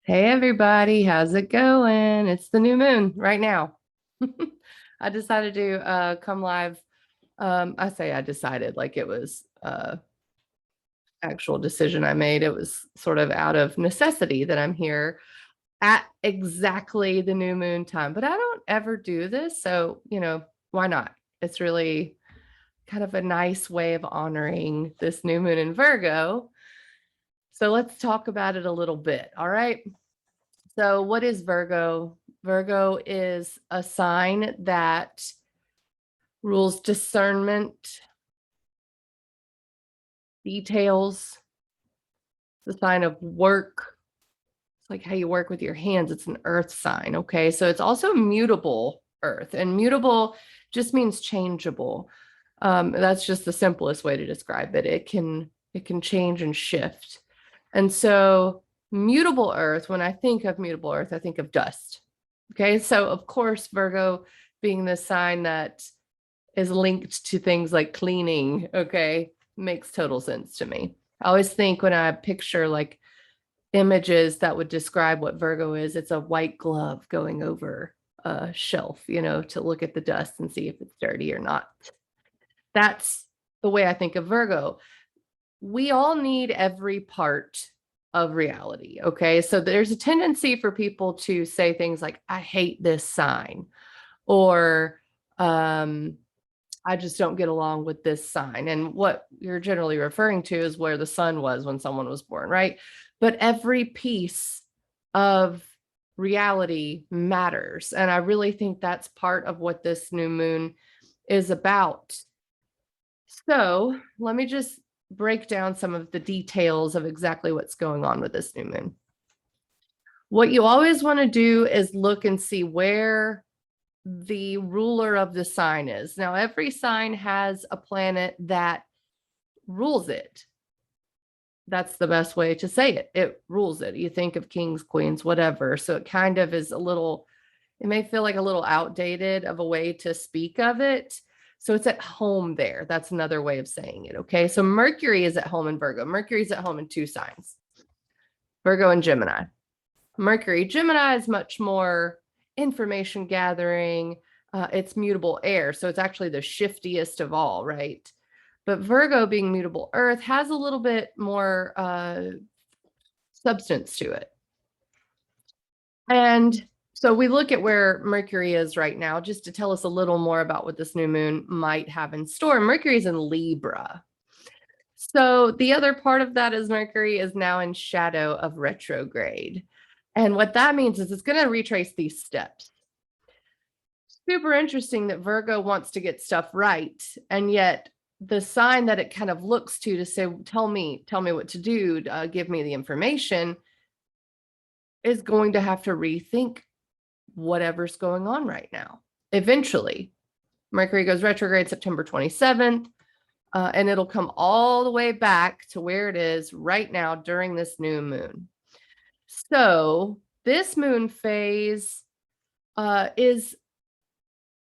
Hey everybody, how's it going? It's the new moon right now. I decided to come live. I say I decided like it was actual decision I made. It was sort of out of necessity that I'm here at exactly the new moon time. But I don't ever do this, so why not? It's really kind of a nice way of honoring this new moon in Virgo. So let's talk about it a little bit. All right. So, what is Virgo? Virgo is a sign that rules discernment, details, the sign of work. It's like how you work with your hands. It's an earth sign. Okay. So, it's also mutable earth, and mutable just means changeable. That's just the simplest way to describe it. It can change and shift. And so, mutable earth, when I think of mutable earth, I think of dust. Okay, so of course, Virgo being the sign that is linked to things like cleaning, okay, makes total sense to me. I always think when I picture like images that would describe what Virgo is, it's a white glove going over a shelf, to look at the dust and see if it's dirty or not. That's the way I think of Virgo. We all need every part of reality. Okay. So there's a tendency for people to say things like, I hate this sign, or I just don't get along with this sign. And what you're generally referring to is where the sun was when someone was born, right? But every piece of reality matters. And I really think that's part of what this new moon is about. So let me just break down some of the details of exactly what's going on with this new moon. What you always want to do is look and see where the ruler of the sign is. Now, every sign has a planet that rules it. That's the best way to say it. It rules it. You think of kings, queens, whatever. So it kind of is it may feel like a little outdated of a way to speak of it. So it's at home there. That's another way of saying it. Okay. So Mercury is at home in Virgo. Mercury is at home in two signs, Virgo and Gemini. Gemini is much more information gathering. It's mutable air. So it's actually the shiftiest of all, right? But Virgo, being mutable earth, has a little bit more substance to it. And so we look at where Mercury is right now, just to tell us a little more about what this new moon might have in store. Mercury is in Libra. So the other part of that is Mercury is now in shadow of retrograde. And what that means is it's going to retrace these steps. Super interesting that Virgo wants to get stuff right. And yet the sign that it kind of looks to say, tell me what to do, give me the information, is going to have to rethink whatever's going on right now. Eventually, Mercury goes retrograde September 27th, and it'll come all the way back to where it is right now during this new moon. So this moon phase is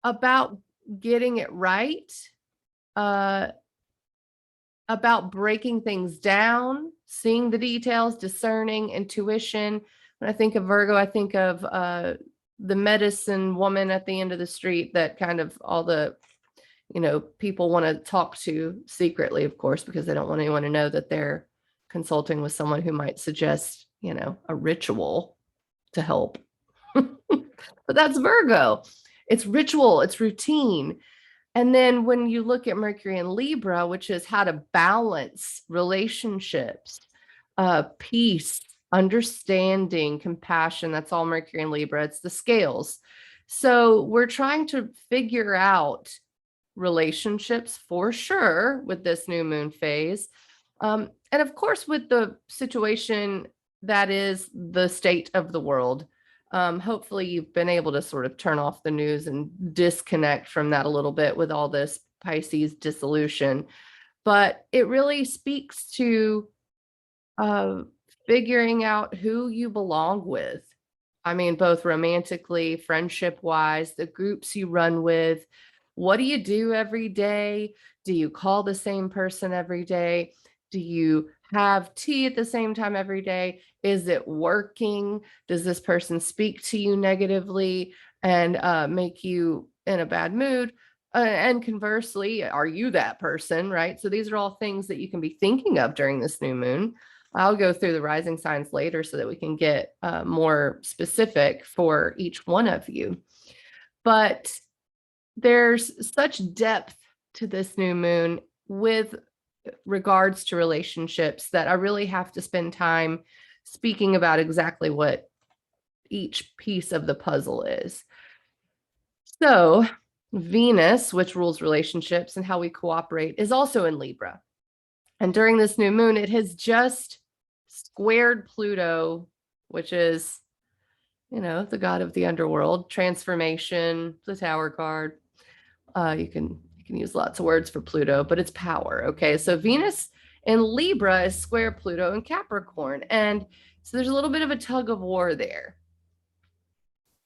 about getting it right, about breaking things down, seeing the details, discerning, intuition. When I think of Virgo, I think of the medicine woman at the end of the street that kind of all the people want to talk to secretly, of course, because they don't want anyone to know that they're consulting with someone who might suggest a ritual to help. But that's Virgo. It's ritual, it's routine. And then when you look at Mercury in Libra, which is how to balance relationships, peace, understanding, compassion, that's all Mercury in Libra. It's the scales. So we're trying to figure out relationships for sure with this new moon phase. And of course, with the situation that is the state of the world, hopefully you've been able to sort of turn off the news and disconnect from that a little bit with all this Pisces dissolution. But it really speaks to figuring out who you belong with. I mean, both romantically, friendship wise, the groups you run with. What do you do every day? Do you call the same person every day? Do you have tea at the same time every day? Is it working? Does this person speak to you negatively and make you in a bad mood? And conversely, are you that person, right? So these are all things that you can be thinking of during this new moon. I'll go through the rising signs later so that we can get more specific for each one of you. But there's such depth to this new moon with regards to relationships that I really have to spend time speaking about exactly what each piece of the puzzle is. So, Venus, which rules relationships and how we cooperate, is also in Libra. And during this new moon, it has just squared Pluto, which is, the god of the underworld, transformation, the Tower card. You can use lots of words for Pluto, but it's power. Okay, so Venus in Libra is square Pluto in Capricorn, and so there's a little bit of a tug of war there.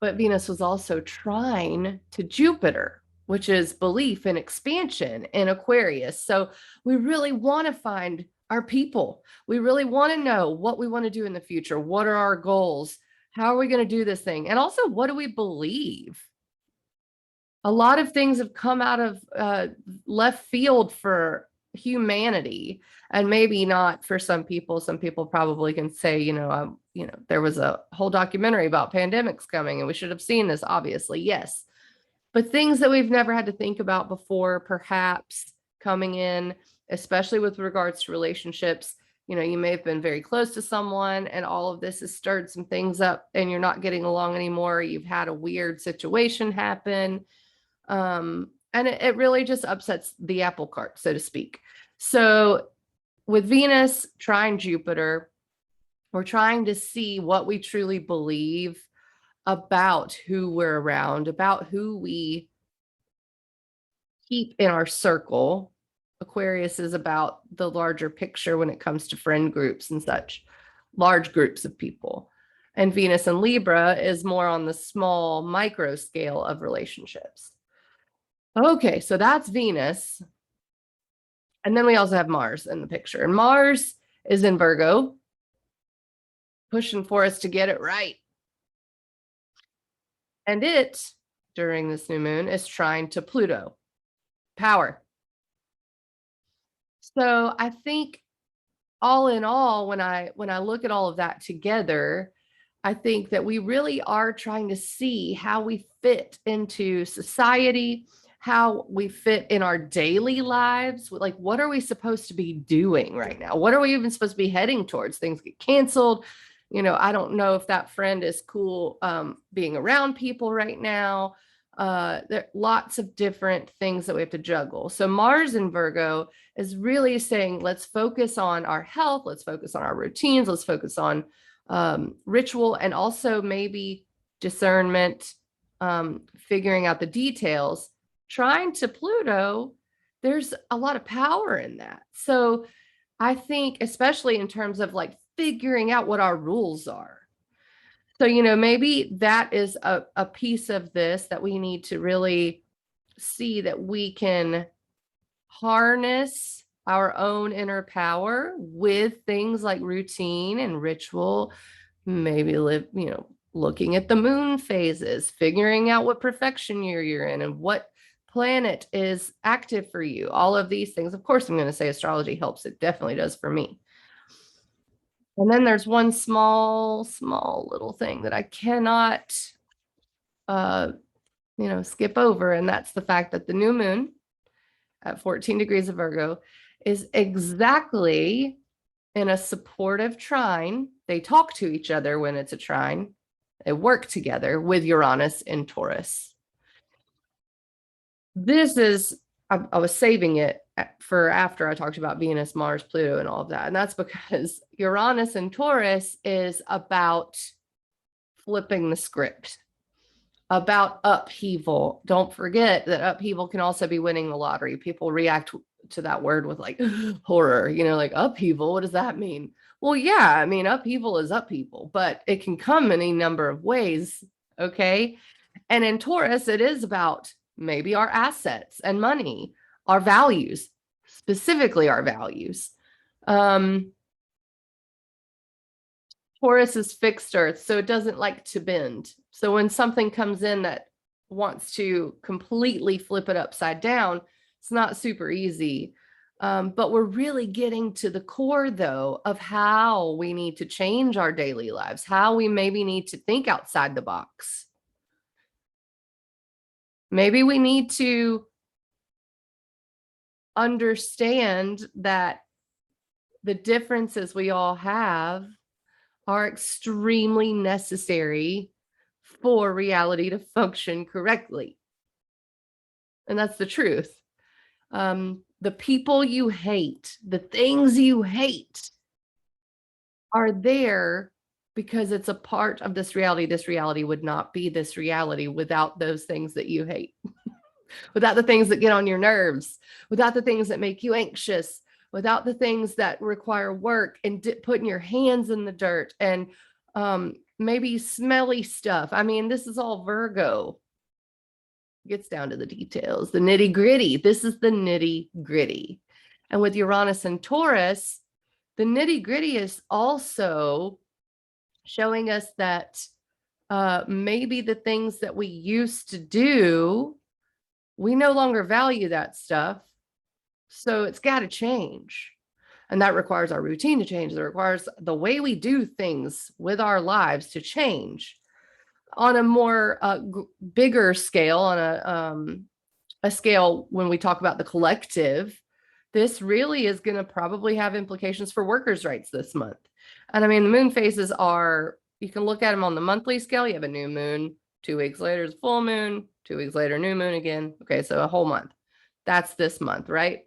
But Venus was also trine to Jupiter, which is belief and expansion in Aquarius. So we really want to find our people. We really want to know what we want to do in the future. What are our goals? How are we going to do this thing? And also, what do we believe? A lot of things have come out of left field for humanity, and maybe not for some people. Some people probably can say, there was a whole documentary about pandemics coming and we should have seen this, obviously. Yes. But things that we've never had to think about before, perhaps coming in, especially with regards to relationships. You may have been very close to someone and all of this has stirred some things up and you're not getting along anymore. You've had a weird situation happen. And it really just upsets the apple cart, so to speak. So with Venus trine Jupiter, we're trying to see what we truly believe about who we're around, about who we keep in our circle. Aquarius is about the larger picture when it comes to friend groups and such, large groups of people. And Venus in Libra is more on the small micro scale of relationships. Okay, so that's Venus. And then we also have Mars in the picture. And Mars is in Virgo, pushing for us to get it right. And it, during this new moon, is trine to Pluto, power. So I think all in all, when I look at all of that together, I think that we really are trying to see how we fit into society, how we fit in our daily lives. Like, what are we supposed to be doing right now? What are we even supposed to be heading towards? Things get canceled. I don't know if that friend is cool being around people right now. There are lots of different things that we have to juggle. So Mars in Virgo is really saying, let's focus on our health. Let's focus on our routines. Let's focus on ritual and also maybe discernment, figuring out the details. Trine to Pluto, there's a lot of power in that. So I think, especially in terms of like figuring out what our rules are. So, maybe that is a piece of this that we need to really see, that we can harness our own inner power with things like routine and ritual, maybe looking at the moon phases, figuring out what perfection year you're in and what planet is active for you. All of these things. Of course, I'm going to say astrology helps. It definitely does for me. And then there's one small little thing that I cannot, skip over. And that's the fact that the new moon at 14 degrees of Virgo is exactly in a supportive trine. They talk to each other when it's a trine. They work together with Uranus in Taurus. This is, I was saving it for after I talked about Venus, Mars, Pluto, and all of that. And that's because Uranus in Taurus is about flipping the script, about upheaval. Don't forget that upheaval can also be winning the lottery. People react to that word with like horror, like upheaval. What does that mean? Well, yeah, I mean, upheaval is upheaval, but it can come in a number of ways. Okay. And in Taurus, it is about maybe our assets and money, our values, specifically our values. Taurus is fixed earth, so it doesn't like to bend. So when something comes in that wants to completely flip it upside down, it's not super easy. But we're really getting to the core, though, of how we need to change our daily lives, how we maybe need to think outside the box. Maybe we need to understand that the differences we all have are extremely necessary for reality to function correctly. And that's the truth. The people you hate, the things you hate are there because it's a part of this reality. This reality would not be this reality without those things that you hate, without the things that get on your nerves, without the things that make you anxious, without the things that require work and putting your hands in the dirt and maybe smelly stuff. I mean, this is all Virgo. Gets down to the details, the nitty gritty. This is the nitty gritty. And with Uranus and Taurus, the nitty gritty is also showing us that maybe the things that we used to do, we no longer value that stuff. So it's got to change. And that requires our routine to change. That requires the way we do things with our lives to change on a more bigger scale, on a scale when we talk about the collective. This really is going to probably have implications for workers' rights this month. And I mean, the moon phases are, you can look at them on the monthly scale. You have a new moon, 2 weeks later is full moon, 2 weeks later, new moon again. Okay, so a whole month. That's this month, right?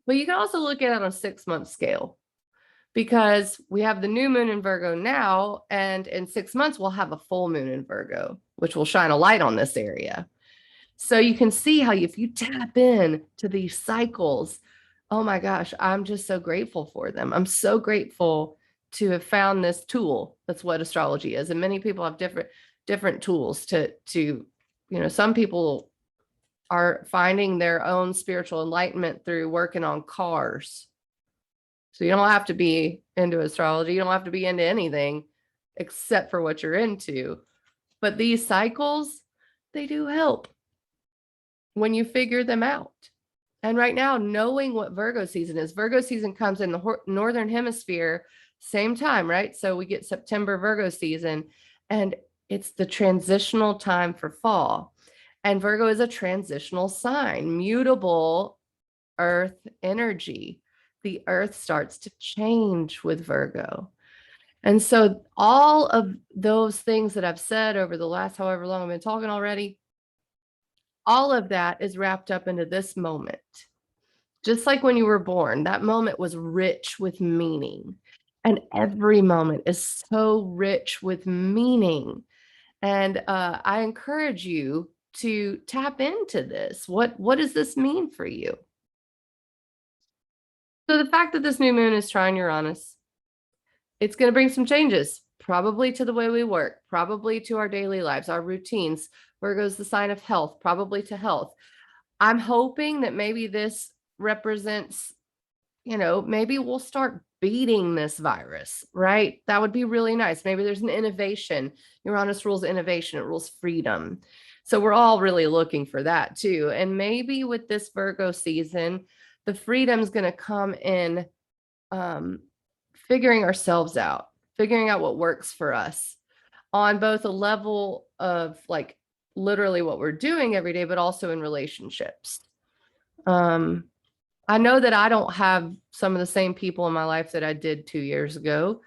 But you can also look at it on a 6-month scale, because we have the new moon in Virgo now, and in 6 months, we'll have a full moon in Virgo, which will shine a light on this area. So you can see how if you tap in to these cycles, oh my gosh, I'm just so grateful for them. I'm so grateful to have found this tool. That's what astrology is. And many people have different tools to, some people are finding their own spiritual enlightenment through working on cars. So you don't have to be into astrology. You don't have to be into anything except for what you're into. But these cycles, they do help when you figure them out. And right now, knowing what Virgo season comes in the northern hemisphere, same time, right? So we get September Virgo season, and it's the transitional time for fall. And Virgo is a transitional sign, mutable earth energy. The earth starts to change with Virgo. And so all of those things that I've said over the last however long I've been talking already, all of that is wrapped up into this moment. Just like when you were born, that moment was rich with meaning. And every moment is so rich with meaning. And I encourage you to tap into this. What does this mean for you? So the fact that this new moon is trine Uranus, it's going to bring some changes, probably to the way we work, probably to our daily lives, our routines. Virgo's the sign of health, probably to health. I'm hoping that maybe this represents, maybe we'll start beating this virus, right? That would be really nice. Maybe there's an innovation. Uranus rules innovation, it rules freedom. So we're all really looking for that too. And maybe with this Virgo season, the freedom's going to come in figuring ourselves out, figuring out what works for us on both a level of like literally what we're doing every day, but also in relationships. I know that I don't have some of the same people in my life that I did 2 years ago.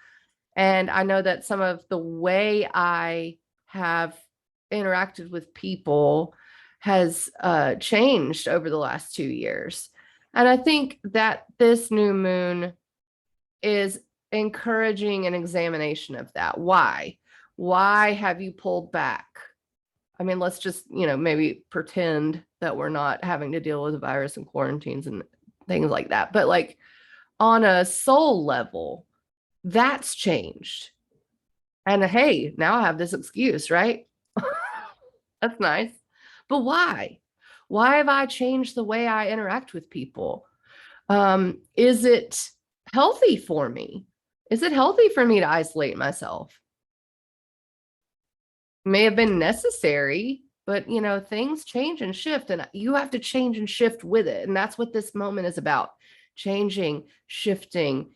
And I know that some of the way I have interacted with people has changed over the last 2 years. And I think that this new moon is encouraging an examination of that. Why? Why have you pulled back? I mean, let's just, maybe pretend that we're not having to deal with a virus and quarantines and things like that. But like on a soul level, that's changed. And hey, now I have this excuse, right? That's nice. But why? Why have I changed the way I interact with people? Is it healthy for me? Is it healthy for me to isolate myself? May have been necessary, but things change and shift, and you have to change and shift with it. And that's what this moment is about: changing, shifting,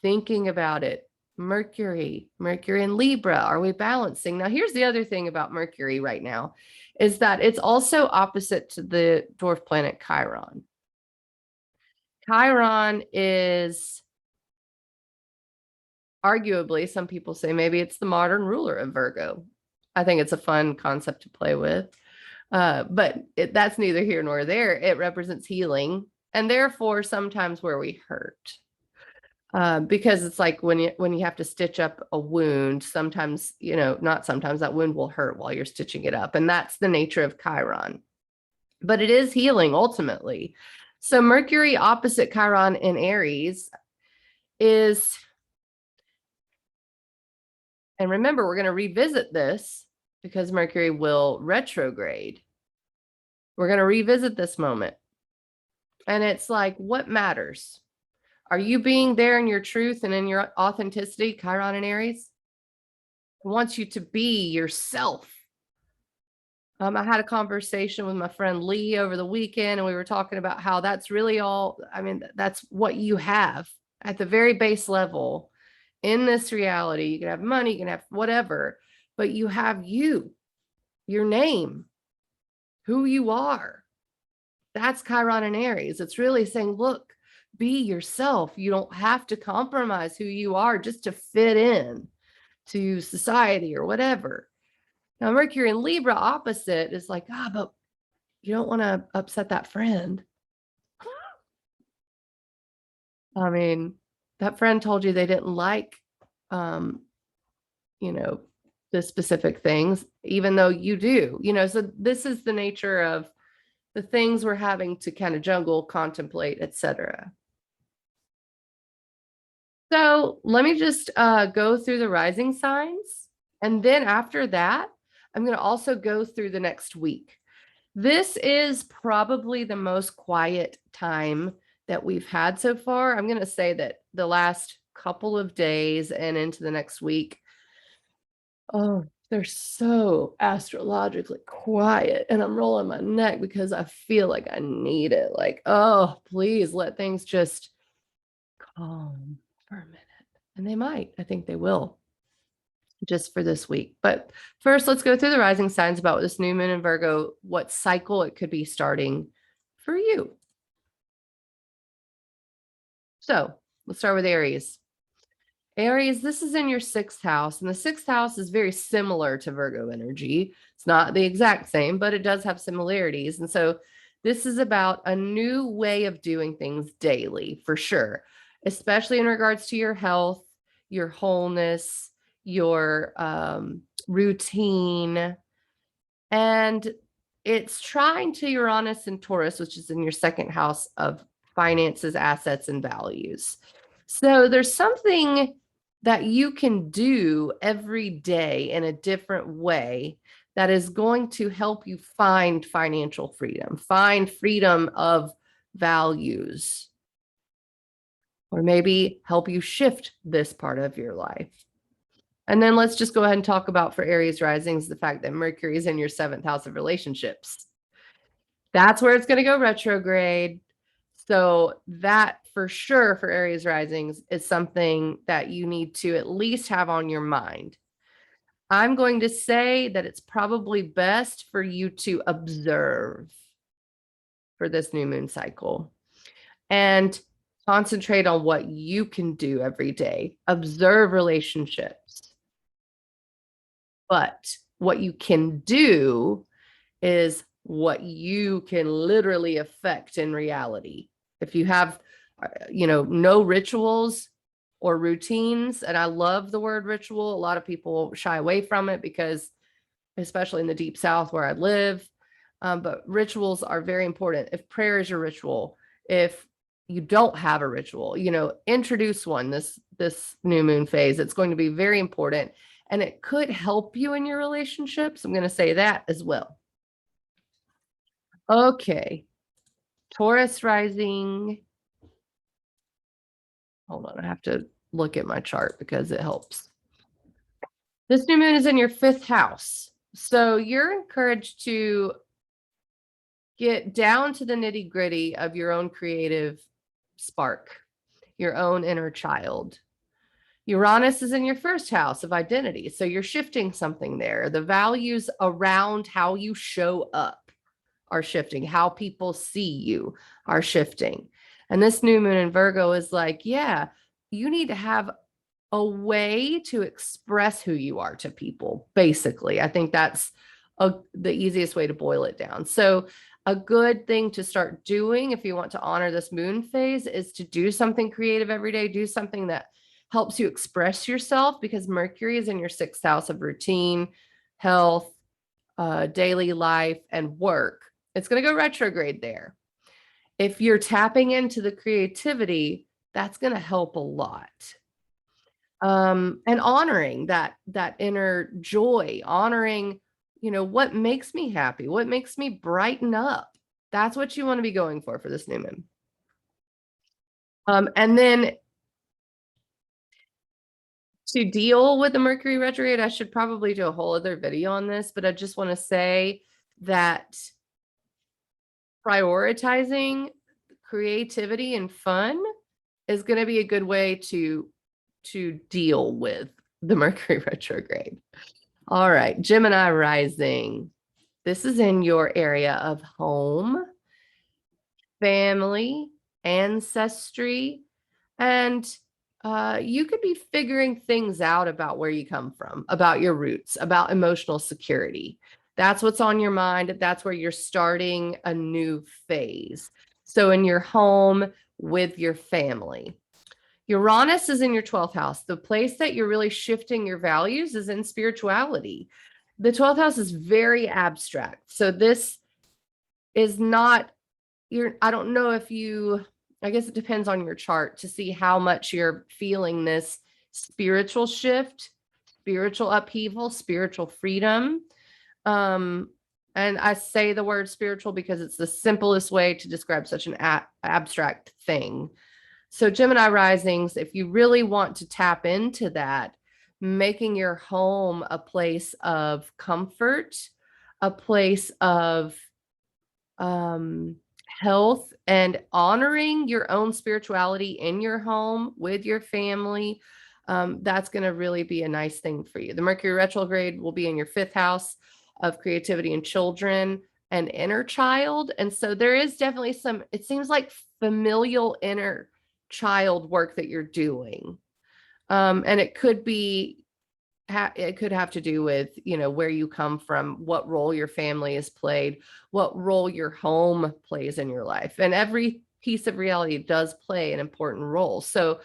thinking about it. Mercury and Libra. Are we balancing? Now, here's the other thing about Mercury right now is that it's also opposite to the dwarf planet Chiron. Chiron is arguably, some people say maybe it's the modern ruler of Virgo. I think it's a fun concept to play with. But that's neither here nor there. It represents healing, and therefore sometimes where we hurt. Because it's like when you have to stitch up a wound, sometimes, not sometimes, that wound will hurt while you're stitching it up. And that's the nature of Chiron. But it is healing ultimately. So Mercury opposite Chiron in Aries is, and remember, we're going to revisit this because Mercury will retrograde. We're going to revisit this moment. And it's like, what matters? Are you being there in your truth and in your authenticity, Chiron and Aries? It wants you to be yourself. I had a conversation with my friend Lee over the weekend, and we were talking about how that's really all, that's what you have at the very base level in this reality. You can have money, you can have whatever, but you have you, your name, who you are. That's Chiron and Aries. It's really saying, look, be yourself. You don't have to compromise who you are just to fit in to society or whatever. Now, Mercury and Libra opposite is like, but you don't want to upset that friend. That friend told you they didn't like, the specific things, even though you do, so this is the nature of the things we're having to kind of juggle, contemplate, etc. So let me just go through the rising signs. And then after that, I'm going to also go through the next week. This is probably the most quiet time that we've had so far. I'm going to say that the last couple of days and into the next week, they're so astrologically quiet, and I'm rolling my neck because I feel like I need it. Like, please let things just calm for a minute. And they might. I think they will, just for this week. But first, let's go through the rising signs about this new moon in Virgo, what cycle it could be starting for you. So let's start with Aries. Aries, this is in your 6th house, and the 6th house is very similar to Virgo energy. It's not the exact same, but it does have similarities. And so this is about a new way of doing things daily, for sure, especially in regards to your health, your wholeness, your routine. And it's trying to Uranus and Taurus, which is in your 2nd house of finances, assets, and values. So there's something that you can do every day in a different way that is going to help you find financial freedom, find freedom of values, or maybe help you shift this part of your life. And then let's just go ahead and talk about, for Aries risings, the fact that Mercury is in your 7th house of relationships. That's where it's going to go retrograde. So that for sure for Aries risings is something that you need to at least have on your mind. I'm going to say that it's probably best for you to observe for this new moon cycle and concentrate on what you can do every day. Observe relationships. But what you can do is what you can literally affect in reality. If you have, no rituals or routines, and I love the word ritual, a lot of people shy away from it because, especially in the deep South where I live, but rituals are very important. If prayer is your ritual, if you don't have a ritual, introduce one this new moon phase. It's going to be very important, and it could help you in your relationships. I'm going to say that as well. Okay. Taurus rising. Hold on, I have to look at my chart because it helps. This new moon is in your 5th house. So you're encouraged to get down to the nitty gritty of your own creative spark, your own inner child. Uranus is in your 1st house of identity. So you're shifting something there. The values around how you show up are shifting. How people see you are shifting. And this new moon in Virgo is like, yeah, you need to have a way to express who you are to people, basically. I think that's the easiest way to boil it down. So a good thing to start doing if you want to honor this moon phase is to do something creative every day, do something that helps you express yourself, because Mercury is in your 6th house of routine, health, daily life, and work. It's going to go retrograde there. If you're tapping into the creativity, that's going to help a lot. And honoring that inner joy, honoring, what makes me happy, what makes me brighten up. That's what you want to be going for this new moon. And then to deal with the Mercury retrograde, I should probably do a whole other video on this, but I just want to say that prioritizing creativity and fun is going to be a good way to deal with the Mercury retrograde. All right, Gemini rising. This is in your area of home, family, ancestry, and you could be figuring things out about where you come from, about your roots, about emotional security. That's what's on your mind. That's where you're starting a new phase. So in your home with your family. Uranus is in your 12th house. The place that you're really shifting your values is in spirituality. The 12th house is very abstract. So this is not, I don't know if I guess it depends on your chart to see how much you're feeling this spiritual shift, spiritual upheaval, spiritual freedom. And I say the word spiritual because it's the simplest way to describe such an abstract thing. So Gemini risings, if you really want to tap into that, making your home a place of comfort, a place of health, and honoring your own spirituality in your home with your family, that's going to really be a nice thing for you. The Mercury retrograde will be in your 5th house of creativity and children and inner child. And so there is definitely it seems like familial inner child work that you're doing. And it could have to do with, where you come from, what role your family has played, what role your home plays in your life. And every piece of reality does play an important role. So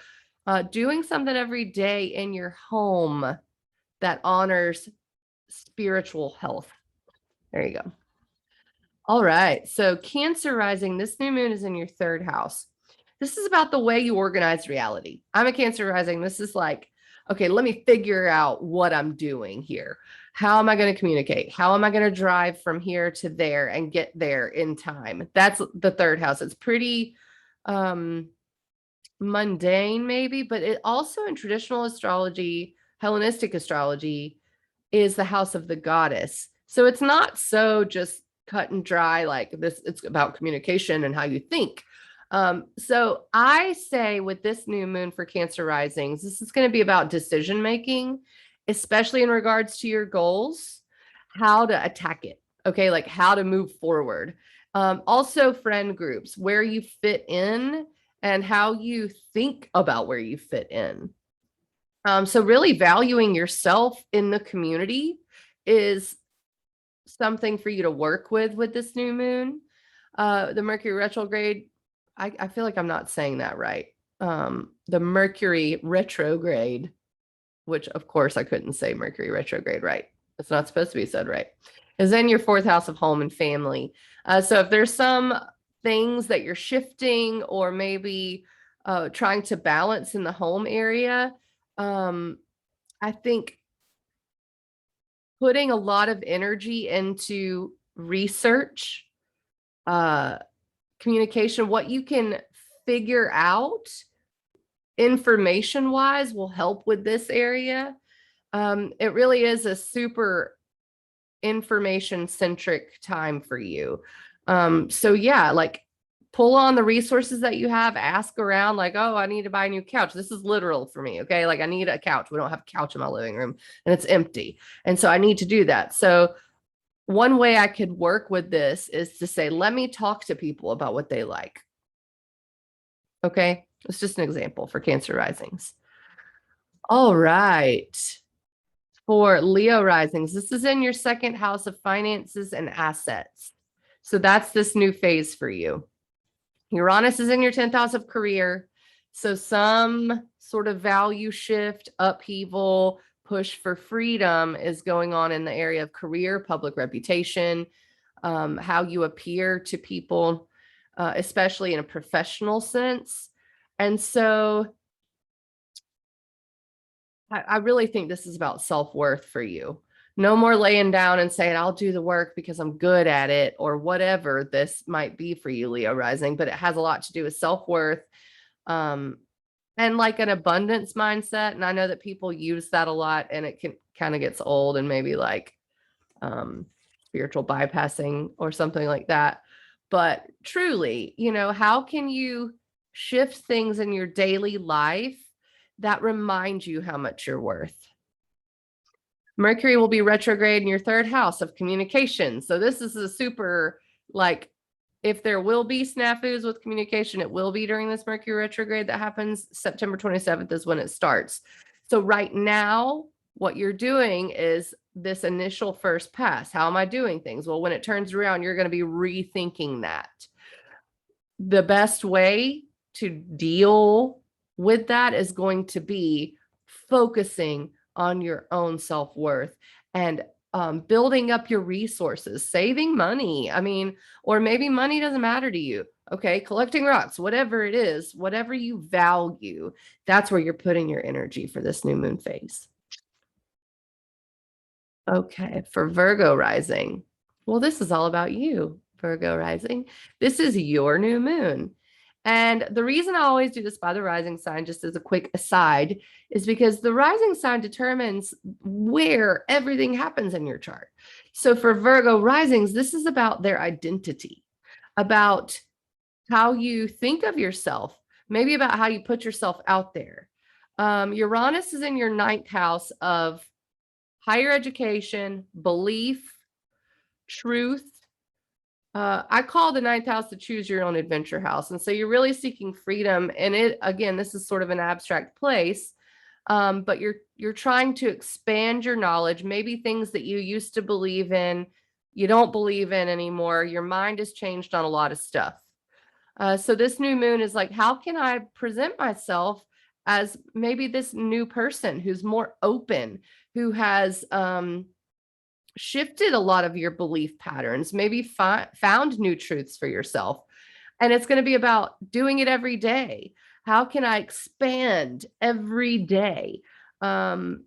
doing something every day in your home that honors spiritual health. There you go. All right. So Cancer rising, this new moon is in your 3rd house. This is about the way you organize reality. I'm a Cancer rising. This is like, okay, let me figure out what I'm doing here. How am I going to communicate? How am I going to drive from here to there and get there in time? That's the 3rd house. It's pretty mundane maybe, but it also in traditional astrology, Hellenistic astrology, is the house of the goddess. So it's not so just cut and dry like this. It's about communication and how you think. So I say with this new moon for Cancer risings, this is going to be about decision making, especially in regards to your goals, how to attack it. Okay, like how to move forward. Also friend groups, where you fit in and how you think about where you fit in. So really valuing yourself in the community is something for you to work with this new moon. The Mercury retrograde, I feel like I'm not saying that right. The Mercury retrograde, which of course I couldn't say Mercury retrograde right. It's not supposed to be said right. Is in your 4th house of home and family. So if there's some things that you're shifting or maybe trying to balance in the home area, I think putting a lot of energy into research, communication, what you can figure out information wise will help with this area. It really is a super information centric time for you. So yeah, like pull on the resources that you have, ask around, like, oh, I need to buy a new couch. This is literal for me. Okay. Like I need a couch. We don't have a couch in my living room and it's empty. And so I need to do that. So one way I could work with this is to say, let me talk to people about what they like. Okay. It's just an example for Cancer risings. All right. For Leo risings, this is in your second house of finances and assets. So that's this new phase for you. Uranus is in your 10th house of career. So some sort of value shift, upheaval, push for freedom is going on in the area of career, public reputation, how you appear to people, especially in a professional sense. And so I really think this is about self-worth for you. No more laying down and saying, I'll do the work because I'm good at it, or whatever this might be for you, Leo rising, but it has a lot to do with self-worth, and like an abundance mindset. And I know that people use that a lot and it can kind of gets old and maybe like spiritual bypassing or something like that. But truly, how can you shift things in your daily life that remind you how much you're worth? Mercury will be retrograde in your third house of communication. So this is a super, like, if there will be snafus with communication, it will be during this Mercury retrograde that happens. September 27th is when it starts. So right now, what you're doing is this initial first pass. How am I doing things? Well, when it turns around, you're going to be rethinking that. The best way to deal with that is going to be focusing on your own self-worth and building up your resources, saving money. I mean, or maybe money doesn't matter to you. Okay. Collecting rocks, whatever it is, whatever you value, that's where you're putting your energy for this new moon phase. Okay. For Virgo rising. Well, this is all about you, Virgo rising. This is your new moon. And the reason I always do this by the rising sign, just as a quick aside, is because the rising sign determines where everything happens in your chart. So for Virgo risings, this is about their identity, about how you think of yourself, maybe about how you put yourself out there. Uranus is in your 9th house of higher education, belief, truth. I call the 9th house the choose your own adventure house. And so you're really seeking freedom. And it, again, this is sort of an abstract place, but you're trying to expand your knowledge, maybe things that you used to believe in, you don't believe in anymore. Your mind has changed on a lot of stuff. So this new moon is like, how can I present myself as maybe this new person who's more open, who has, shifted a lot of your belief patterns, maybe found new truths for yourself. And it's going to be about doing it every day. How can I expand every day? And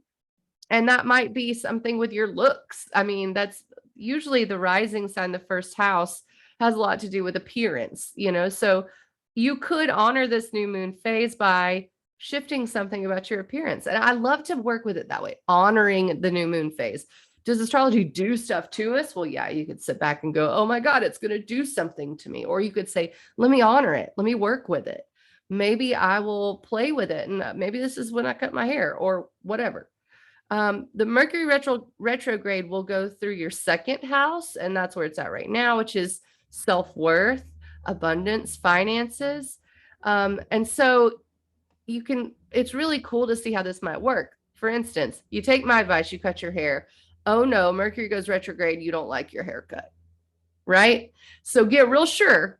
that might be something with your looks. I mean, that's usually the rising sign, the first house has a lot to do with appearance, so you could honor this new moon phase by shifting something about your appearance. And I love to work with it that way, honoring the new moon phase. Does astrology do stuff to us? Well, yeah, you could sit back and go, oh my God, it's going to do something to me. Or you could say, let me honor it. Let me work with it. Maybe I will play with it. And maybe this is when I cut my hair or whatever. The Mercury retrograde will go through your 2nd house. And that's where it's at right now, which is self-worth, abundance, finances. And so it's really cool to see how this might work. For instance, you take my advice, you cut your hair. Oh no, Mercury goes retrograde, you don't like your haircut, right? So get real sure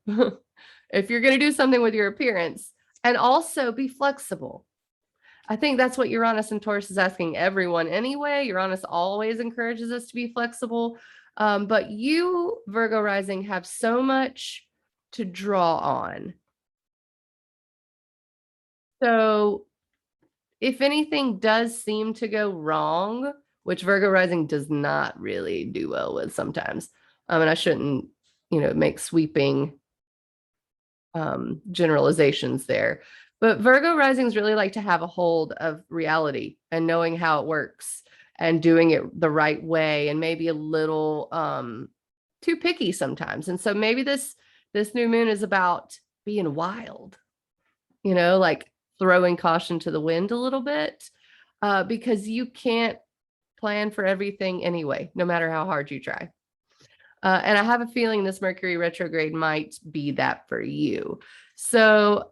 if you're going to do something with your appearance, and also be flexible. I think that's what Uranus and Taurus is asking everyone anyway. Uranus always encourages us to be flexible. But you, Virgo rising, have so much to draw on. So if anything does seem to go wrong, which Virgo rising does not really do well with sometimes. And I shouldn't, make sweeping generalizations there. But Virgo risings really like to have a hold of reality and knowing how it works and doing it the right way, and maybe a little too picky sometimes. And so maybe this new moon is about being wild, like throwing caution to the wind a little bit, because you can't plan for everything anyway, no matter how hard you try. And I have a feeling this Mercury retrograde might be that for you. So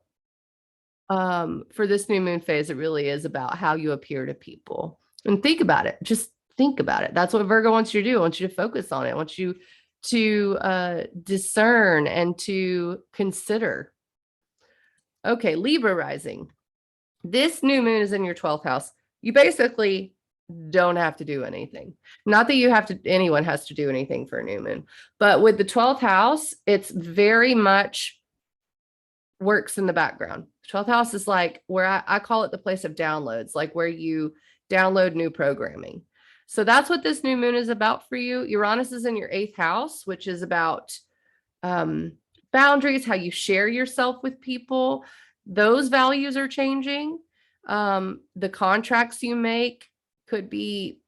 for this new moon phase, it really is about how you appear to people. And think about it. Just think about it. That's what Virgo wants you to do. I want you to focus on it. I want you to discern and to consider. Okay, Libra rising. This new moon is in your 12th house. You basically don't have to do anything. Not that you have to, anyone has to do anything for a new moon, but with the 12th house, it's very much works in the background. 12th house is like where I call it the place of downloads, like where you download new programming. So that's what this new moon is about for you. Uranus is in your 8th house, which is about boundaries, how you share yourself with people. Those values are changing. The contracts you make could be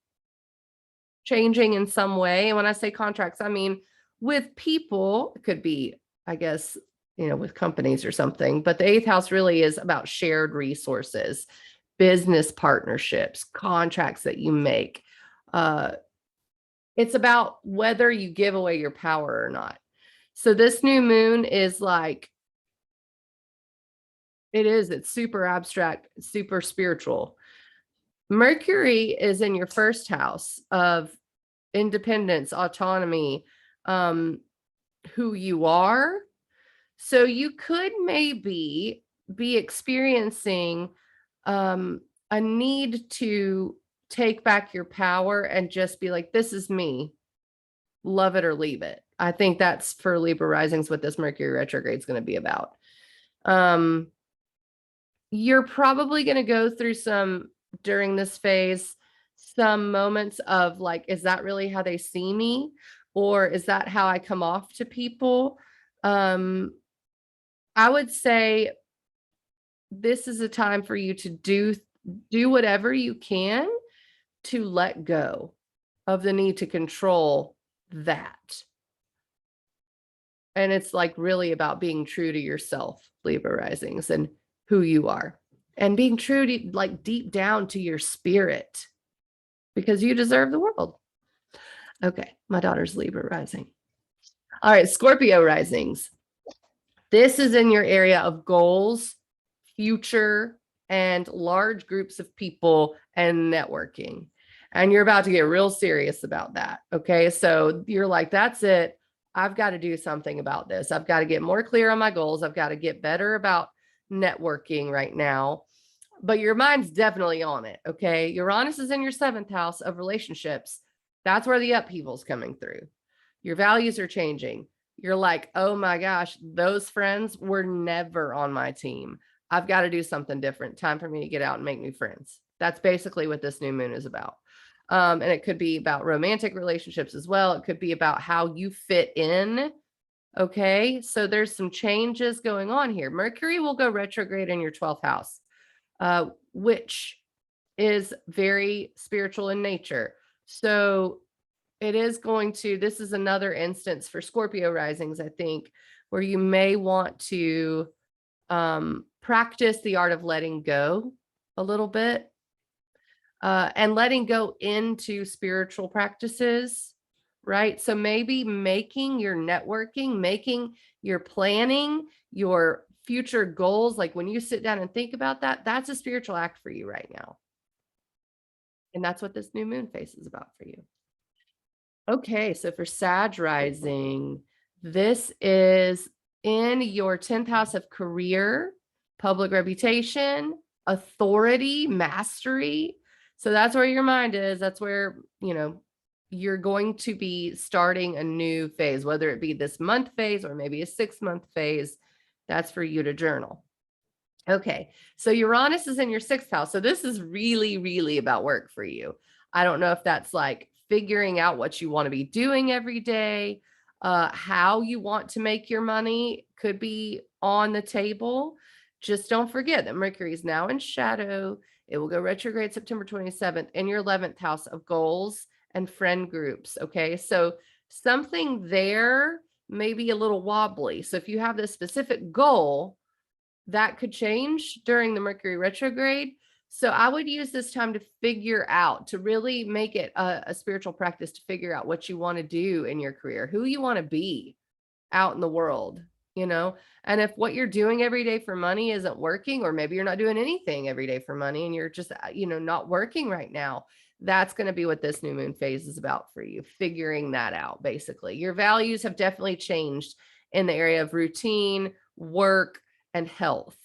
changing in some way. And when I say contracts, I mean with people. It could be, I guess, with companies or something. But the 8th house really is about shared resources, business partnerships, contracts that you make. It's about whether you give away your power or not. So this new moon is like, it's super abstract, super spiritual. Mercury is in your 1st house of independence, autonomy, who you are. So you could maybe be experiencing a need to take back your power and just be like, this is me, love it or leave it. I think that's for Libra risings what this Mercury retrograde is going to be about. You're probably going to go through during this phase, some moments of like, is that really how they see me? Or is that how I come off to people? I would say this is a time for you to do whatever you can to let go of the need to control that. And it's like really about being true to yourself, Libra risings, and who you are, and being true to like deep down to your spirit, because you deserve the world. Okay, my daughter's Libra rising. All right, Scorpio risings. This is in your area of goals, future, and large groups of people and networking. And you're about to get real serious about that. Okay, so you're like, that's it. I've got to do something about this. I've got to get more clear on my goals. I've got to get better about networking right now. But your mind's definitely on it. Okay, Uranus is in your 7th house of relationships. That's where the upheaval's coming through. Your values are changing. You're like, oh my gosh, those friends were never on my team. I've got to do something different. Time for me to get out and make new friends. That's basically what this new moon is about. And it could be about romantic relationships as well. It could be about how you fit in. Okay, so there's some changes going on here. Mercury will go retrograde in your 12th house, which is very spiritual in nature. So this is another instance for Scorpio risings, I think, where you may want to practice the art of letting go a little bit, and letting go into spiritual practices, right? So maybe making your networking, making your planning, your future goals, like when you sit down and think about that, that's a spiritual act for you right now. And that's what this new moon phase is about for you. Okay, so for Sag rising, this is in your 10th house of career, public reputation, authority, mastery. So that's where your mind is. That's where, you're going to be starting a new phase, whether it be this month phase or maybe a 6-month phase. That's for you to journal. Okay, so Uranus is in your 6th house. So this is really, really about work for you. I don't know if that's like figuring out what you want to be doing every day, how you want to make your money could be on the table. just don't forget that Mercury is now in shadow. It will go retrograde September 27th in your 11th house of goals and friend groups. Okay. So something there may be a little wobbly. So if you have this specific goal, that could change during the Mercury retrograde. So I would use this time to figure out, to really make it a spiritual practice to figure out what you want to do in your career, who you want to be out in the world, you know? And if what you're doing every day for money isn't working, or maybe you're not doing anything every day for money and you're just, not working right now, that's going to be what this new moon phase is about for you, figuring that out. Basically, your values have definitely changed in the area of routine, work, and health.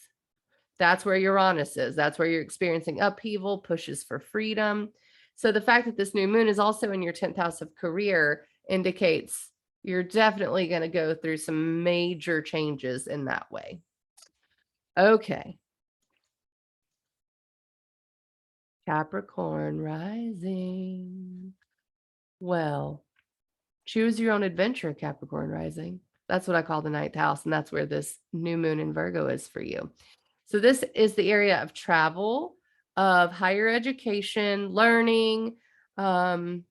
That's where Uranus is. That's where you're experiencing upheaval, pushes for freedom. So the fact that this new moon is also in your 10th house of career indicates you're definitely going to go through some major changes in that way. Okay. Capricorn rising. Well, choose your own adventure, Capricorn rising. That's what I call the 9th house. And that's where this new moon in Virgo is for you. So this is the area of travel, of higher education, learning, and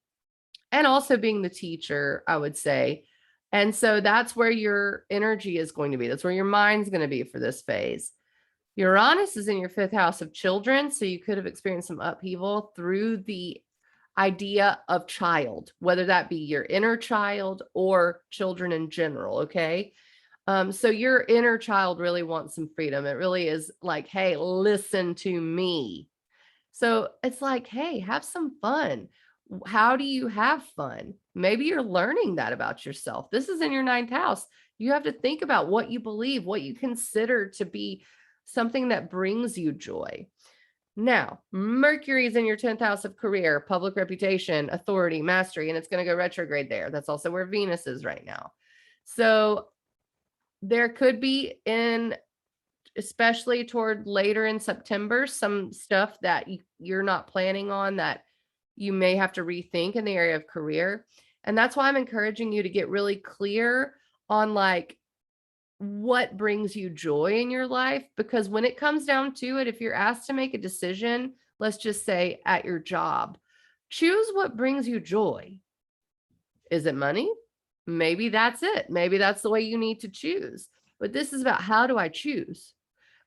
also being the teacher, I would say. And so that's where your energy is going to be. That's where your mind's going to be for this phase. Uranus is in your 5th house of children. So you could have experienced some upheaval through the idea of child, whether that be your inner child or children in general. Okay. So your inner child really wants some freedom. It really is like, hey, listen to me. So it's like, hey, have some fun. How do you have fun? Maybe you're learning that about yourself. This is in your 9th house. You have to think about what you believe, what you consider to be something that brings you joy. Now, Mercury is in your 10th house of career, public reputation, authority, mastery, and it's going to go retrograde there. That's also where Venus is right now. So there could be, especially toward later in September, some stuff that you're not planning on that you may have to rethink in the area of career. And that's why I'm encouraging you to get really clear on like what brings you joy in your life. Because when it comes down to it, if you're asked to make a decision, let's just say at your job, choose what brings you joy. Is it money? Maybe that's it. Maybe that's the way you need to choose. But this is about, how do I choose?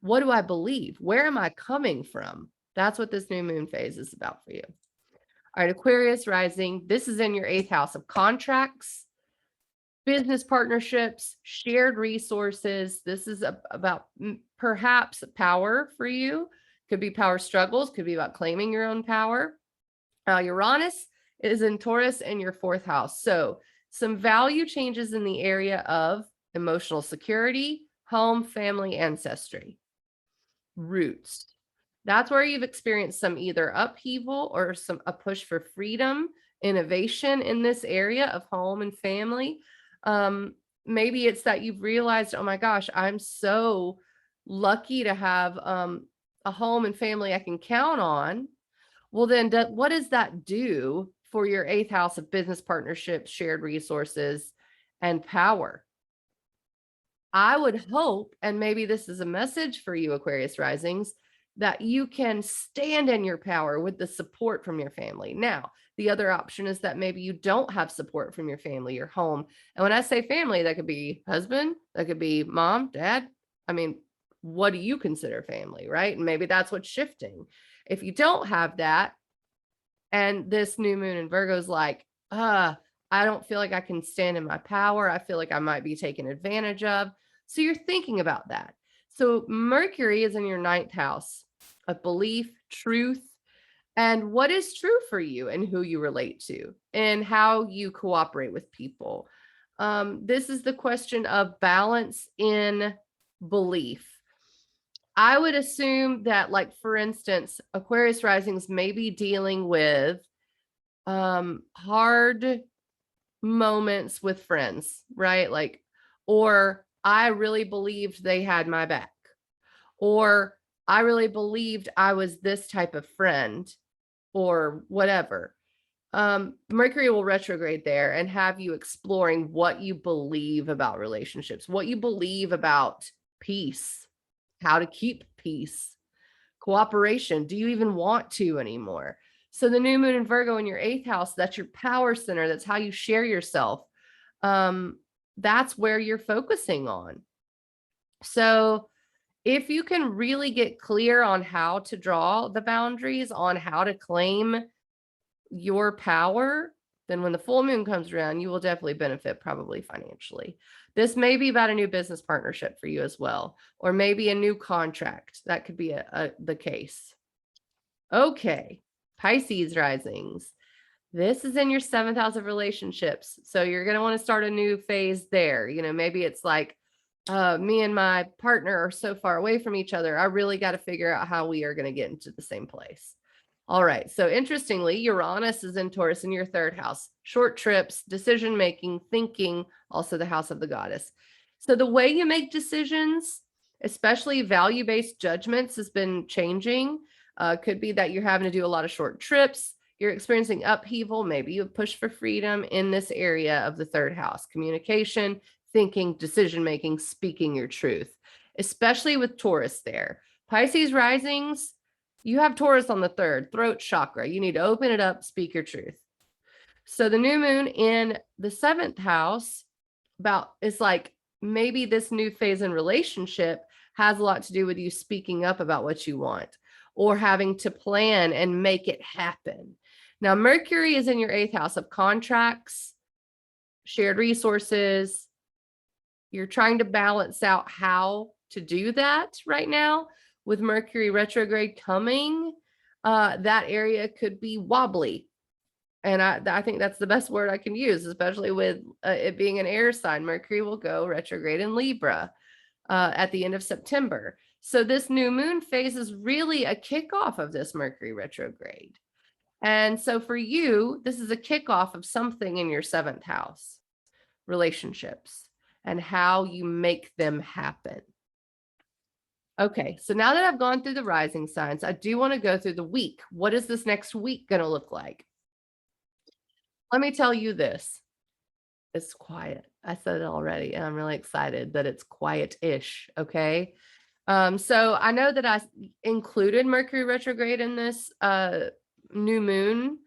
What do I believe? Where am I coming from? That's what this new moon phase is about for you. All right, Aquarius rising. This is in your 8th house of contracts, business partnerships, shared resources. This is about perhaps power for you. Could be power struggles, could be about claiming your own power. Uranus is in Taurus in your 4th house. So some value changes in the area of emotional security, home, family, ancestry, roots. That's where you've experienced some either upheaval or a push for freedom, innovation in this area of home and family. Maybe it's that you've realized, oh my gosh, I'm so lucky to have a home and family I can count on. Well, then what does that do for your 8th house of business partnerships, shared resources, and power? I would hope, and maybe this is a message for you, Aquarius risings, that you can stand in your power with the support from your family. Now, the other option is that maybe you don't have support from your family, your home. And when I say family, that could be husband, that could be mom, dad. I mean, what do you consider family, right? And maybe that's what's shifting. If you don't have that, and this new moon in Virgo is like, I don't feel like I can stand in my power. I feel like I might be taken advantage of. So you're thinking about that. So Mercury is in your 9th house of belief, truth, and what is true for you and who you relate to and how you cooperate with people. This is the question of balance in belief. I would assume that, like, for instance, Aquarius risings may be dealing with hard moments with friends, right? Like, or I really believed they had my back, or I really believed I was this type of friend, or whatever. Mercury will retrograde there and have you exploring what you believe about relationships, what you believe about peace how to keep peace, cooperation. Do you even want to anymore? So the new moon in Virgo in your 8th house, that's your power center. That's how you share yourself. That's where you're focusing on. So if you can really get clear on how to draw the boundaries, on how to claim your power, then when the full moon comes around, you will definitely benefit, probably financially. This may be about a new business partnership for you as well, or maybe a new contract. That could be the case. Okay, Pisces risings. This is in your 7th house of relationships. So you're going to want to start a new phase there. You know, maybe it's like, me and my partner are so far away from each other. I really got to figure out how we are going to get into the same place. All right. So interestingly, Uranus is in Taurus in your 3rd house. Short trips, decision making, thinking, also the house of the goddess. So the way you make decisions, especially value-based judgments, has been changing. Could be that you're having to do a lot of short trips. You're experiencing upheaval. Maybe you push for freedom in this area of the 3rd house. Communication, thinking, decision-making, speaking your truth, especially with Taurus there. Pisces risings, you have Taurus on the 3rd, throat chakra. You need to open it up, speak your truth. So the new moon in the 7th house is like maybe this new phase in relationship has a lot to do with you speaking up about what you want or having to plan and make it happen. Now, Mercury is in your 8th house of contracts, shared resources. You're trying to balance out how to do that right now with Mercury retrograde coming. That area could be wobbly. And I think that's the best word I can use, especially with it being an air sign. Mercury will go retrograde in Libra at the end of September. So this new moon phase is really a kickoff of this Mercury retrograde. And so for you, this is a kickoff of something in your 7th house, relationships, and how you make them happen. Okay, so now that I've gone through the rising signs, I do want to go through the week. What is this next week going to look like? Let me tell you this. It's quiet. I said it already, and I'm really excited that it's quiet-ish, okay? So I know that I included Mercury retrograde in this new moon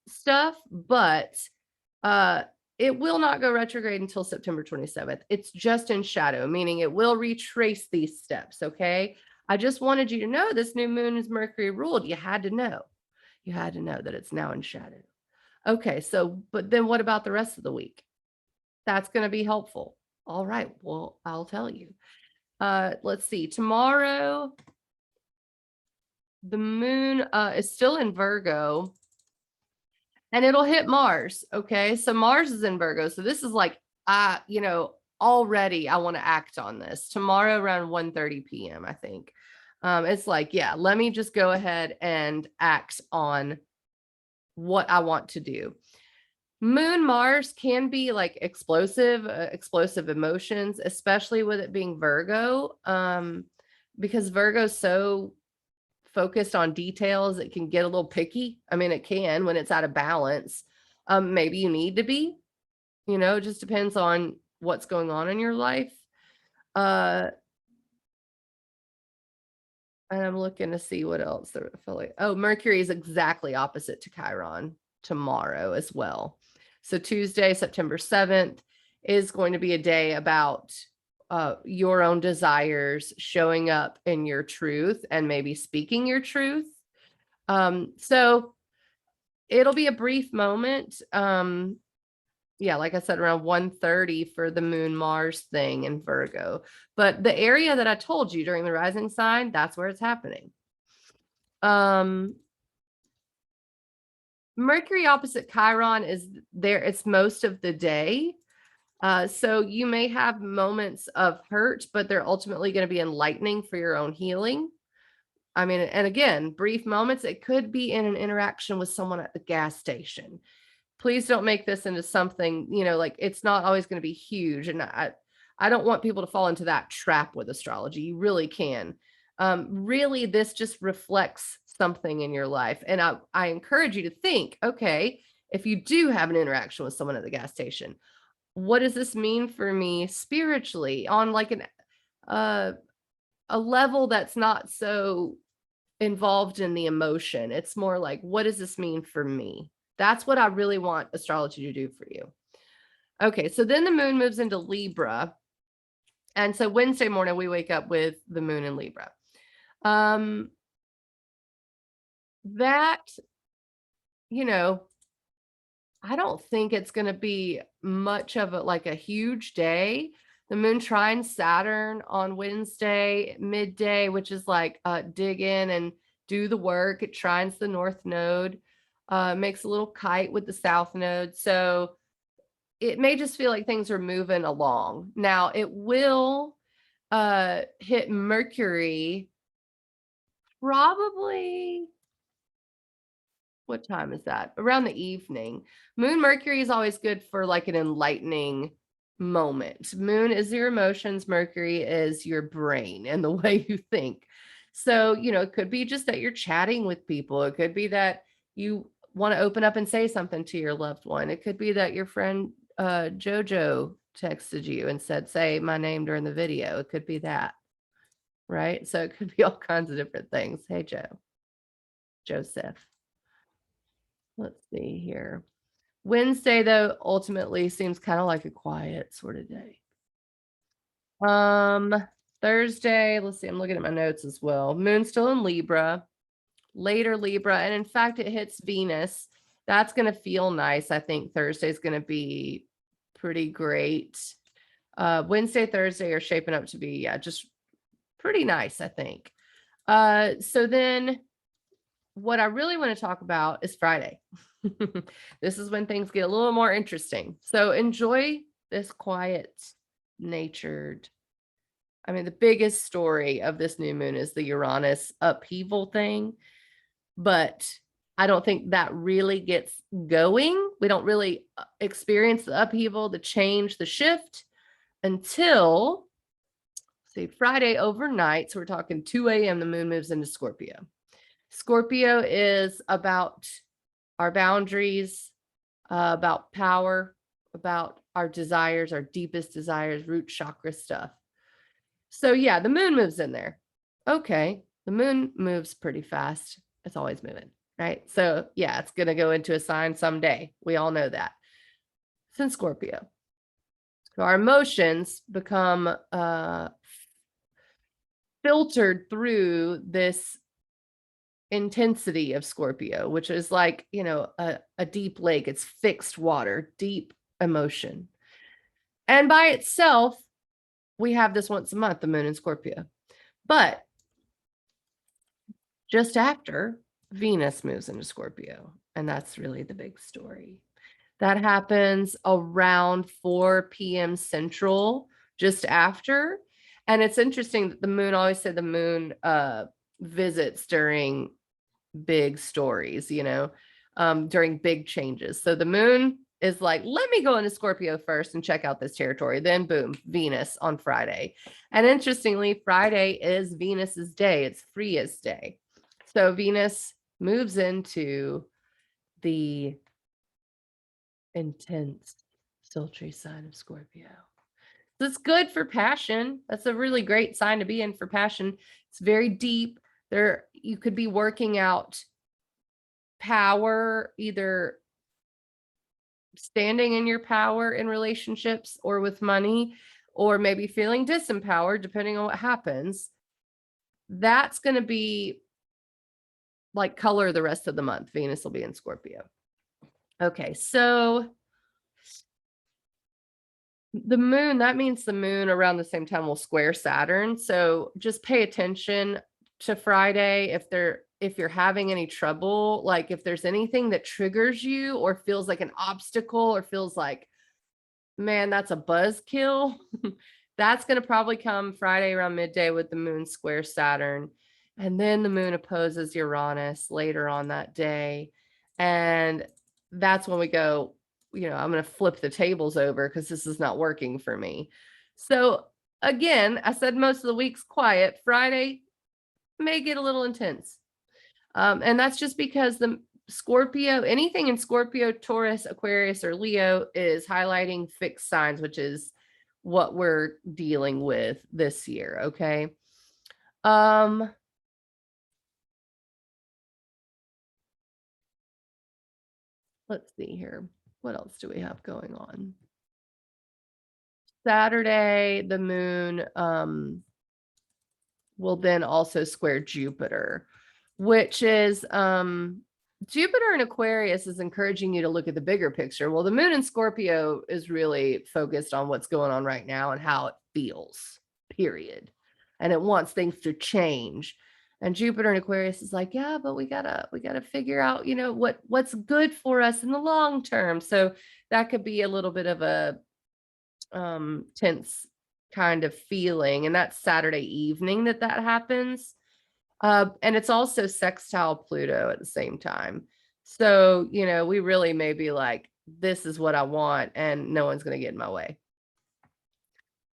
stuff, but it will not go retrograde until September 27th. It's just in shadow, meaning it will retrace these steps, okay? I just wanted you to know this new moon is Mercury ruled. You had to know. You had to know that it's now in shadow. Okay, so, but then what about the rest of the week? That's going to be helpful. All right, well, I'll tell you. Let's see. Tomorrow, the moon is still in Virgo. And it'll hit Mars. Okay. So Mars is in Virgo. So this is like, already I want to act on this tomorrow around 1:30 p.m. I think. It's like, yeah, let me just go ahead and act on what I want to do. Moon Mars can be like explosive emotions, especially with it being Virgo. Because Virgo's so focused on details, it can get a little picky. I mean, it can when it's out of balance. Maybe you need to be, it just depends on what's going on in your life. And I'm looking to see what else. Mercury is exactly opposite to Chiron tomorrow as well. So Tuesday, September 7th is going to be a day about your own desires, showing up in your truth and maybe speaking your truth. So it'll be a brief moment. Like I said, around 1:30 for the moon Mars thing in Virgo. But the area that I told you during the rising sign, that's where it's happening. Mercury opposite Chiron is there. It's most of the day. So you may have moments of hurt, but they're ultimately going to be enlightening for your own healing. I mean, and again, brief moments. It could be in an interaction with someone at the gas station. Please don't make this into something, like it's not always going to be huge. And I don't want people to fall into that trap with astrology. You really can. Really, this just reflects something in your life. And I encourage you to think, okay, if you do have an interaction with someone at the gas station, what does this mean for me spiritually on like a level that's not so involved in the emotion. It's more like, what does this mean for me? That's what I really want astrology to do for you. Okay, so then the moon moves into Libra. And so Wednesday morning, we wake up with the moon in Libra. That, you know, I don't think it's going to be much of a huge day. The moon trines Saturn on Wednesday midday, which is like dig in and do the work. It trines the north node, makes a little kite with the south node. So it may just feel like things are moving along. Now it will hit Mercury probably, what time is that? Around the evening. Moon Mercury is always good for like an enlightening moment. Moon is your emotions, Mercury is your brain and the way you think. So, it could be just that you're chatting with people. It could be that you want to open up and say something to your loved one. It could be that your friend Jojo texted you and said, say my name during the video. It could be that, right? So it could be all kinds of different things. Hey, Joseph. Let's see here. Wednesday, though, ultimately seems kind of like a quiet sort of day. Thursday, let's see, I'm looking at my notes as well. Moon's still in Libra, later Libra, and in fact, it hits Venus. That's going to feel nice. I think Thursday's going to be pretty great. Wednesday, Thursday are shaping up to be, just pretty nice, I think. So then what I really want to talk about is Friday. This is when things get a little more interesting. So enjoy this quiet natured. I mean, the biggest story of this new moon is the Uranus upheaval thing, but I don't think that really gets going. We don't really experience the upheaval, the change, the shift until, say, Friday overnight. So we're talking 2 a.m. the moon moves into Scorpio. Scorpio is about our boundaries, about power, about our desires, our deepest desires, root chakra stuff. So yeah, the moon moves in there. Okay, the moon moves pretty fast. It's always moving, right? So yeah, it's going to go into a sign someday. We all know that. It's in Scorpio. So our emotions become filtered through this intensity of Scorpio, which is like, a deep lake. It's fixed water, deep emotion. And by itself, we have this once a month, the moon in Scorpio. But just after, Venus moves into Scorpio. And that's really the big story. That happens around 4 p.m. Central, just after. And it's interesting that the moon, always said the moon visits during big stories, during big changes. So the moon is like, let me go into Scorpio first and check out this territory. Then boom, Venus on Friday. And interestingly, Friday is Venus's day. It's Freya's day. So Venus moves into the intense, sultry sign of Scorpio. So it's good for passion. That's a really great sign to be in for passion. It's very deep. There, you could be working out power, either standing in your power in relationships or with money, or maybe feeling disempowered, depending on what happens. That's going to be like color the rest of the month. Venus will be in Scorpio. Okay, so the moon, that means the moon around the same time will square Saturn. So just pay attention to Friday if you're having any trouble, like if there's anything that triggers you or feels like an obstacle or feels like, man, that's a buzzkill, that's going to probably come Friday around midday with the moon square Saturn. And then the moon opposes Uranus later on that day. And that's when we go, I'm going to flip the tables over because this is not working for me. So again, I said most of the week's quiet. Friday may get a little intense. And that's just because the Scorpio, anything in Scorpio, Taurus, Aquarius, or Leo is highlighting fixed signs, which is what we're dealing with this year. Okay. Let's see here. What else do we have going on? Saturday, the moon will then also square Jupiter, which is Jupiter in Aquarius is encouraging you to look at the bigger picture. Well, the moon in Scorpio is really focused on what's going on right now and how it feels, period. And it wants things to change. And Jupiter in Aquarius is like, yeah, but we gotta figure out, what's good for us in the long term. So that could be a little bit of a tense kind of feeling, and that's Saturday evening that happens. And it's also sextile Pluto at the same time. So, we really may be like, this is what I want, and no one's going to get in my way.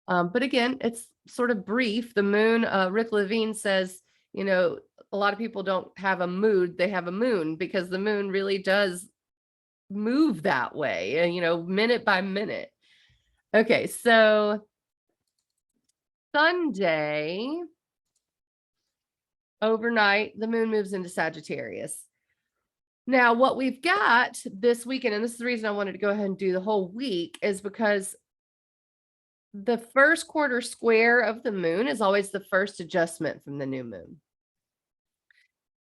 But again, it's sort of brief. The moon, Rick Levine says, a lot of people don't have a mood, they have a moon, because the moon really does move that way, and, minute by minute. Okay, so Sunday, overnight, the moon moves into Sagittarius. Now, what we've got this weekend, and this is the reason I wanted to go ahead and do the whole week, is because the first quarter square of the moon is always the first adjustment from the new moon.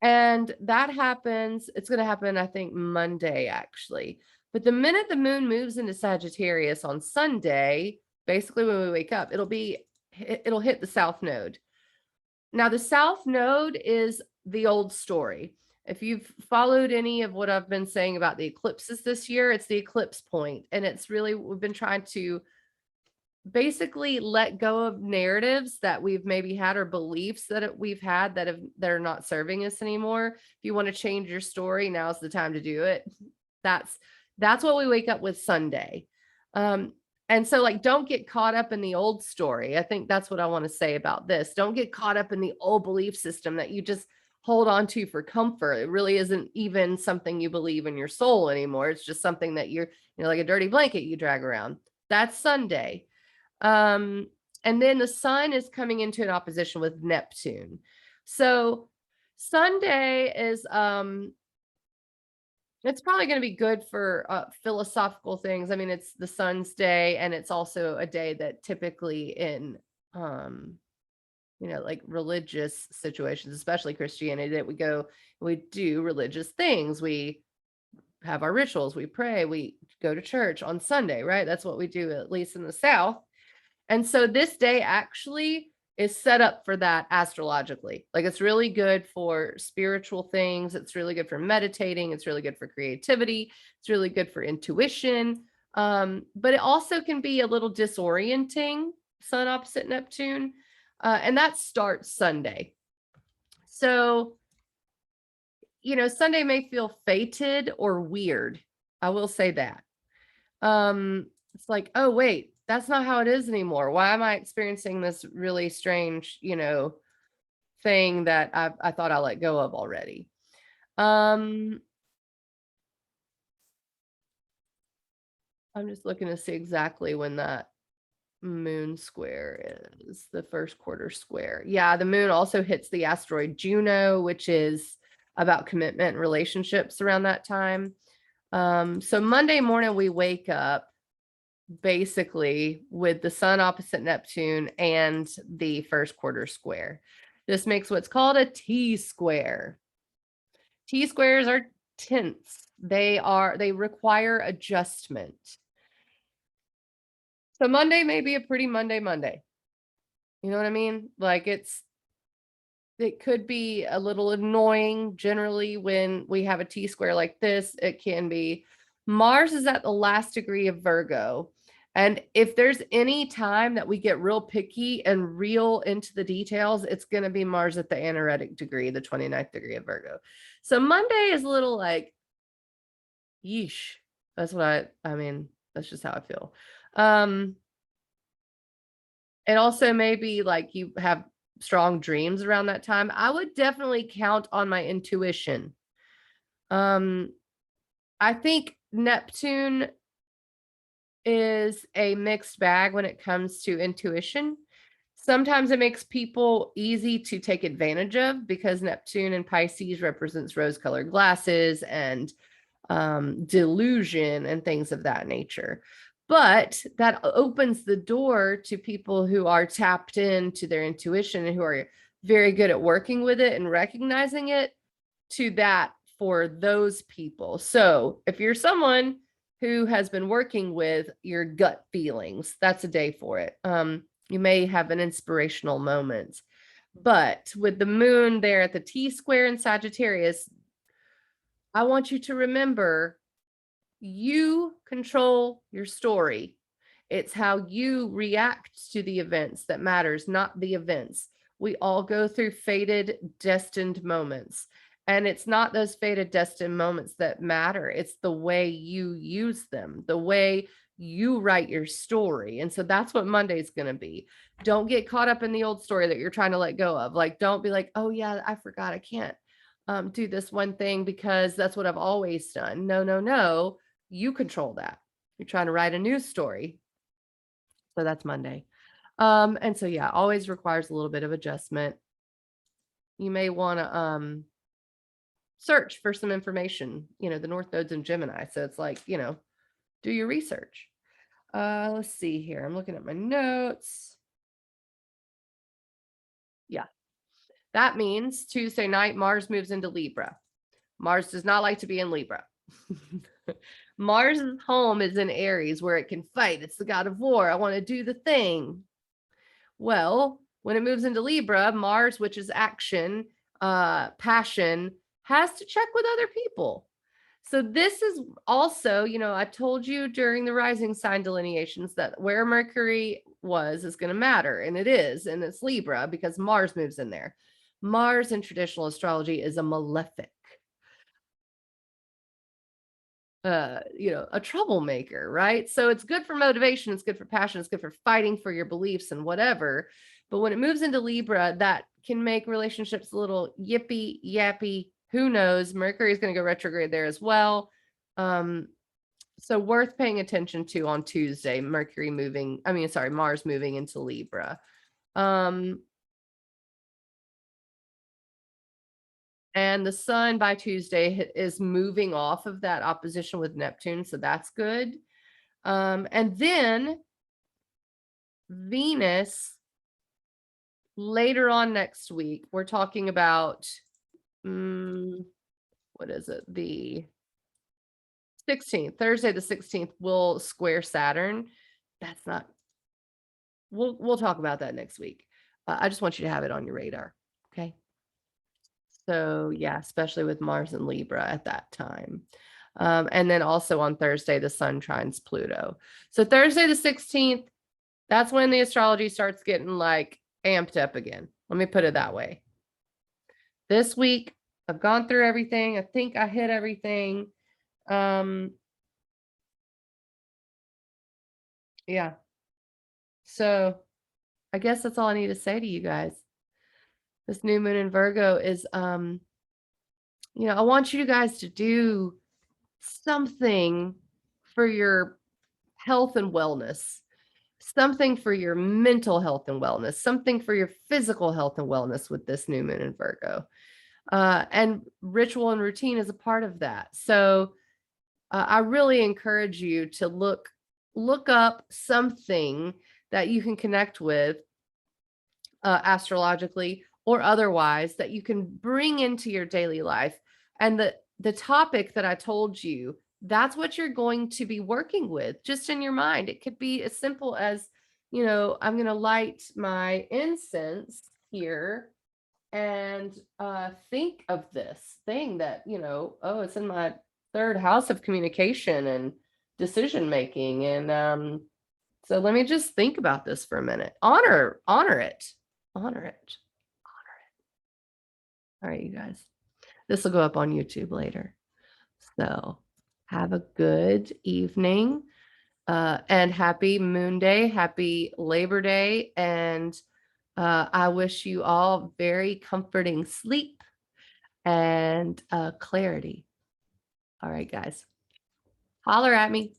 And that happens, it's going to happen, I think, Monday, actually. But the minute the moon moves into Sagittarius on Sunday, basically when we wake up, it'll hit the south node. Now, the south node is the old story. If you've followed any of what I've been saying about the eclipses this year, it's the eclipse point. And it's really, we've been trying to basically let go of narratives that we've maybe had, or beliefs that we've had that are not serving us anymore. If you want to change your story, now's the time to do it. That's what we wake up with Sunday. And so, like, don't get caught up in the old story. I think that's what I want to say about this. Don't get caught up in the old belief system that you just hold on to for comfort. It really isn't even something you believe in your soul anymore. It's just something that you're, like a dirty blanket you drag around. That's Sunday. And then the sun is coming into an opposition with Neptune. So Sunday is it's probably going to be good for philosophical things. I mean, it's the sun's day, and it's also a day that typically in like religious situations, especially Christianity, that we do religious things. We have our rituals, we pray, we go to church on Sunday, right? That's what we do, at least in the South. And so this day actually is set up for that astrologically. Like, it's really good for spiritual things. It's really good for meditating. It's really good for creativity. It's really good for intuition. But it also can be a little disorienting, sun opposite Neptune. And that starts Sunday. So, Sunday may feel fated or weird. I will say that. It's like, oh, wait, that's not how it is anymore. Why am I experiencing this really strange, thing that I thought I let go of already? I'm just looking to see exactly when that moon square is, the first quarter square. Yeah, the moon also hits the asteroid Juno, which is about commitment and relationships around that time. So Monday morning we wake up basically with the sun opposite Neptune and the first quarter square. This makes what's called a T-square. T-squares are tense. They require adjustment. So Monday may be a pretty Monday. You know what I mean? Like, it could be a little annoying generally when we have a T-square like this. It can be. Mars is at the last degree of Virgo. And if there's any time that we get real picky and real into the details, it's going to be Mars at the anaretic degree, the 29th degree of Virgo. So Monday is a little like, yeesh. That's what I mean, that's just how I feel. It also may be like you have strong dreams around that time. I would definitely count on my intuition. I think Neptune is a mixed bag when it comes to intuition. Sometimes it makes people easy to take advantage of because Neptune in Pisces represents rose-colored glasses and delusion and things of that nature. But that opens the door to people who are tapped into their intuition and who are very good at working with it and recognizing it, to that for those people. So if you're someone who has been working with your gut feelings, that's a day for it. You may have an inspirational moment. But with the moon there at the T square in Sagittarius, I want you to remember you control your story. It's how you react to the events that matters, not the events. We all go through fated, destined moments. And it's not those fated, destined moments that matter. It's the way you use them, the way you write your story. And so that's what Monday's going to be. Don't get caught up in the old story that you're trying to let go of. Like, don't be like, oh, yeah, I forgot. I can't do this one thing because that's what I've always done. No, no, no. You control that. You're trying to write a news story. So that's Monday. And so, yeah, always requires a little bit of adjustment. You may want to search for some information. The North Node's in Gemini. So it's like, do your research. Let's see here. I'm looking at my notes. Yeah. That means Tuesday night, Mars moves into Libra. Mars does not like to be in Libra. Mars' home is in Aries, where it can fight. It's the god of war. I want to do the thing. Well, when it moves into Libra, Mars, which is action, passion, has to check with other people. So this is also, I told you during the rising sign delineations that where Mercury is going to matter. And it is, and it's Libra because Mars moves in there. Mars in traditional astrology is a malefic. A troublemaker, right? So it's good for motivation, it's good for passion, it's good for fighting for your beliefs and whatever. But when it moves into Libra, that can make relationships a little yippy yappy. Who knows? Mercury is going to go retrograde there as well. So worth paying attention to on Tuesday. Mars moving into Libra. And the sun by Tuesday is moving off of that opposition with Neptune. So that's good. And then Venus later on next week, we're talking about, what is it? The 16th, Thursday, the 16th will square Saturn. That's not, we'll talk about that next week. I just want you to have it on your radar. Okay. So yeah, especially with Mars and Libra at that time. And then also on Thursday, the sun trines Pluto. So Thursday, the 16th, that's when the astrology starts getting like amped up again. Let me put it that way. This week, I've gone through everything. I think I hit everything. Yeah. So I guess that's all I need to say to you guys. This new moon in Virgo is, I want you guys to do something for your health and wellness, something for your mental health and wellness, something for your physical health and wellness with this new moon in Virgo. And ritual and routine is a part of that. So I really encourage you to look up something that you can connect with astrologically or otherwise that you can bring into your daily life. And the topic that I told you, that's what you're going to be working with just in your mind. It could be as simple as, I'm going to light my incense here and think of this thing that, it's in my third house of communication and decision making. And so let me just think about this for a minute. Honor it. Honor it. All right, you guys. This will go up on YouTube later. So have a good evening and happy Moon Day, happy Labor Day. And I wish you all very comforting sleep and clarity. All right, guys. Holler at me.